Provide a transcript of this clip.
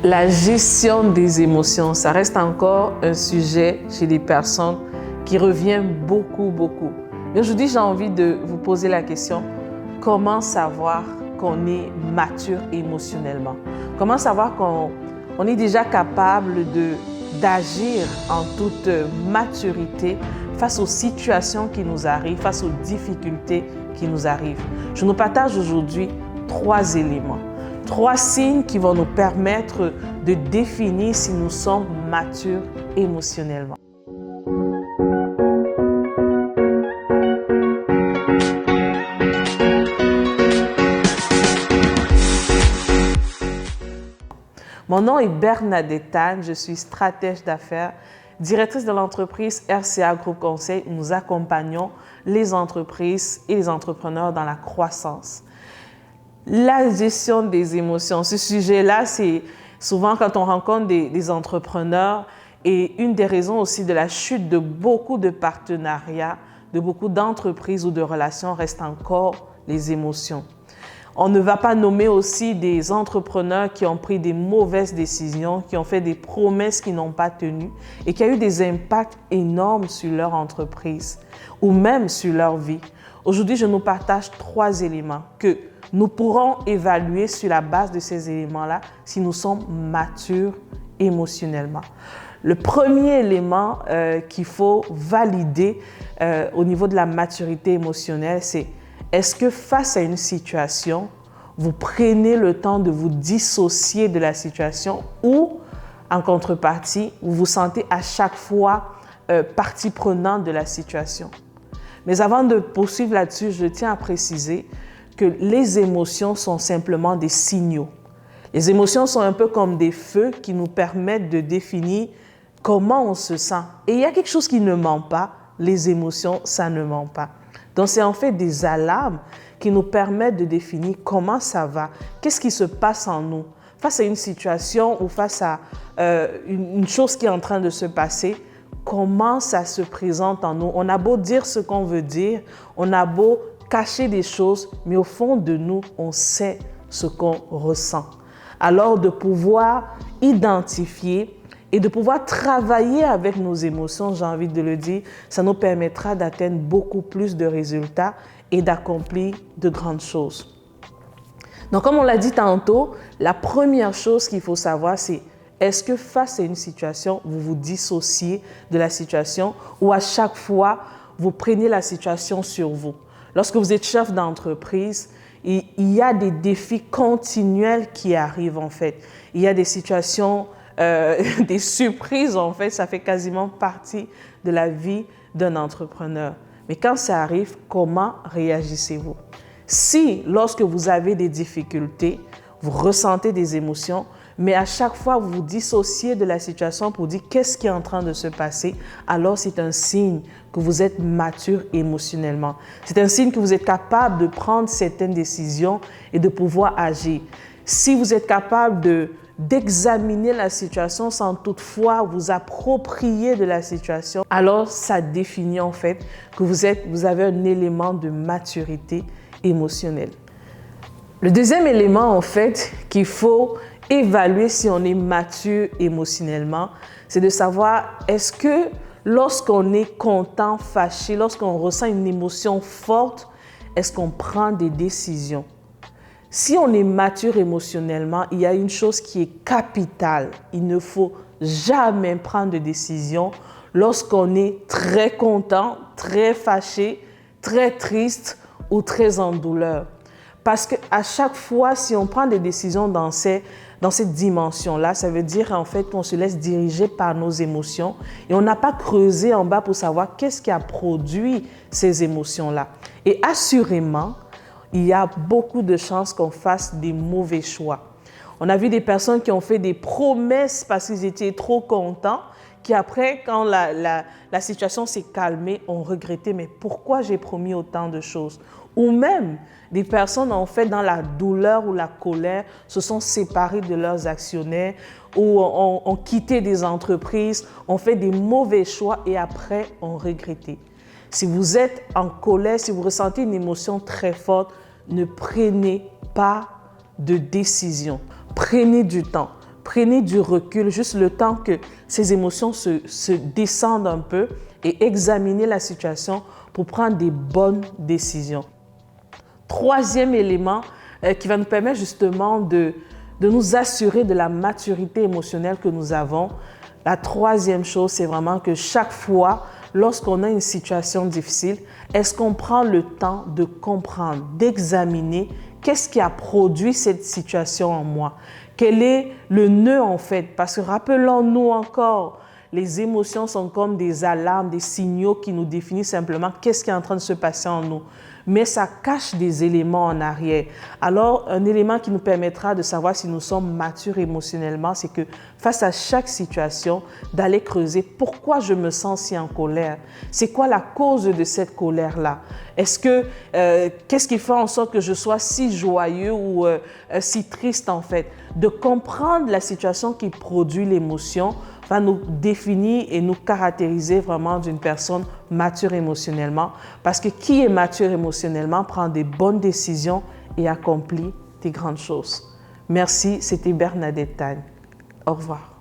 La gestion des émotions, ça reste encore un sujet chez les personnes qui revient beaucoup. Mais aujourd'hui, j'ai envie de vous poser la question, comment savoir qu'on est mature émotionnellement? Comment savoir qu'on est déjà capable d'agir en toute maturité face aux situations qui nous arrivent, face aux difficultés qui nous arrivent? Je nous partage aujourd'hui 3 éléments. 3 signes qui vont nous permettre de définir si nous sommes matures émotionnellement. Mon nom est Bernadette Anne, je suis stratège d'affaires, directrice de l'entreprise RCA Group Conseil. Nous accompagnons les entreprises et les entrepreneurs dans la croissance. La gestion des émotions, ce sujet-là, c'est souvent quand on rencontre des entrepreneurs et une des raisons aussi de la chute de beaucoup de partenariats, de beaucoup d'entreprises ou de relations reste encore les émotions. On ne va pas nommer aussi des entrepreneurs qui ont pris des mauvaises décisions, qui ont fait des promesses qui n'ont pas tenu et qui ont eu des impacts énormes sur leur entreprise ou même sur leur vie. Aujourd'hui, je nous partage 3 éléments que nous pourrons évaluer sur la base de ces éléments-là si nous sommes matures émotionnellement. Le premier élément qu'il faut valider au niveau de la maturité émotionnelle, c'est est-ce que face à une situation, vous prenez le temps de vous dissocier de la situation ou, en contrepartie, vous vous sentez à chaque fois partie prenante de la situation? Mais avant de poursuivre là-dessus, je tiens à préciser que les émotions sont simplement des signaux. Les émotions sont un peu comme des feux qui nous permettent de définir comment on se sent. Et il y a quelque chose qui ne ment pas, les émotions, ça ne ment pas. Donc, c'est en fait des alarmes qui nous permettent de définir comment ça va, qu'est-ce qui se passe en nous. Face à une situation ou face à une chose qui est en train de se passer, comment ça se présente en nous. On a beau dire ce qu'on veut dire, on a beau cacher des choses, mais au fond de nous, on sait ce qu'on ressent. Alors, de pouvoir identifier et de pouvoir travailler avec nos émotions, j'ai envie de le dire, ça nous permettra d'atteindre beaucoup plus de résultats et d'accomplir de grandes choses. Donc, comme on l'a dit tantôt, la première chose qu'il faut savoir, c'est est-ce que face à une situation, vous vous dissociez de la situation ou à chaque fois, vous prenez la situation sur vous? Lorsque vous êtes chef d'entreprise, il y a des défis continuels qui arrivent en fait. Il y a des situations, des surprises en fait, ça fait quasiment partie de la vie d'un entrepreneur. Mais quand ça arrive, comment réagissez-vous? Si, lorsque vous avez des difficultés, vous ressentez des émotions, mais à chaque fois, vous vous dissociez de la situation pour dire qu'est-ce qui est en train de se passer, alors c'est un signe que vous êtes mature émotionnellement. C'est un signe que vous êtes capable de prendre certaines décisions et de pouvoir agir. Si vous êtes capable d'examiner la situation sans toutefois vous approprier de la situation, alors ça définit en fait que vous avez un élément de maturité émotionnelle. Le deuxième élément en fait qu'il faut évaluer si on est mature émotionnellement, c'est de savoir est-ce que lorsqu'on est content, fâché, lorsqu'on ressent une émotion forte, est-ce qu'on prend des décisions? Si on est mature émotionnellement, il y a une chose qui est capitale. Il ne faut jamais prendre de décision lorsqu'on est très content, très fâché, très triste ou très en douleur. Parce qu'à chaque fois, si on prend des décisions dans cette dimension-là, ça veut dire en fait qu'on se laisse diriger par nos émotions et on n'a pas creusé en bas pour savoir qu'est-ce qui a produit ces émotions-là. Et assurément, il y a beaucoup de chances qu'on fasse des mauvais choix. On a vu des personnes qui ont fait des promesses parce qu'ils étaient trop contents, qui après, quand la situation s'est calmée, ont regretté « mais pourquoi j'ai promis autant de choses ?» Ou même, des personnes en fait dans la douleur ou la colère se sont séparées de leurs actionnaires ou ont quitté des entreprises, ont fait des mauvais choix et après ont regretté. Si vous êtes en colère, si vous ressentez une émotion très forte, ne prenez pas de décision. Prenez du temps. prenez du recul, juste le temps que ces émotions se descendent un peu et examinez la situation pour prendre des bonnes décisions. Troisième élément qui va nous permettre justement de nous assurer de la maturité émotionnelle que nous avons. La troisième chose, c'est vraiment que chaque fois, lorsqu'on a une situation difficile, est-ce qu'on prend le temps de comprendre, d'examiner qu'est-ce qui a produit cette situation en moi? Quel est le nœud en fait? Parce que rappelons-nous encore, les émotions sont comme des alarmes, des signaux qui nous définissent simplement qu'est-ce qui est en train de se passer en nous. Mais ça cache des éléments en arrière. Alors, un élément qui nous permettra de savoir si nous sommes matures émotionnellement, c'est que face à chaque situation, d'aller creuser pourquoi je me sens si en colère. C'est quoi la cause de cette colère-là? Est-ce que, qu'est-ce qui fait en sorte que je sois si joyeux ou si triste en fait? De comprendre la situation qui produit l'émotion va nous définir et nous caractériser vraiment d'une personne mature émotionnellement. Parce que qui est mature émotionnellement prend des bonnes décisions et accomplit des grandes choses. Merci, c'était Bernadette Tagne. Au revoir.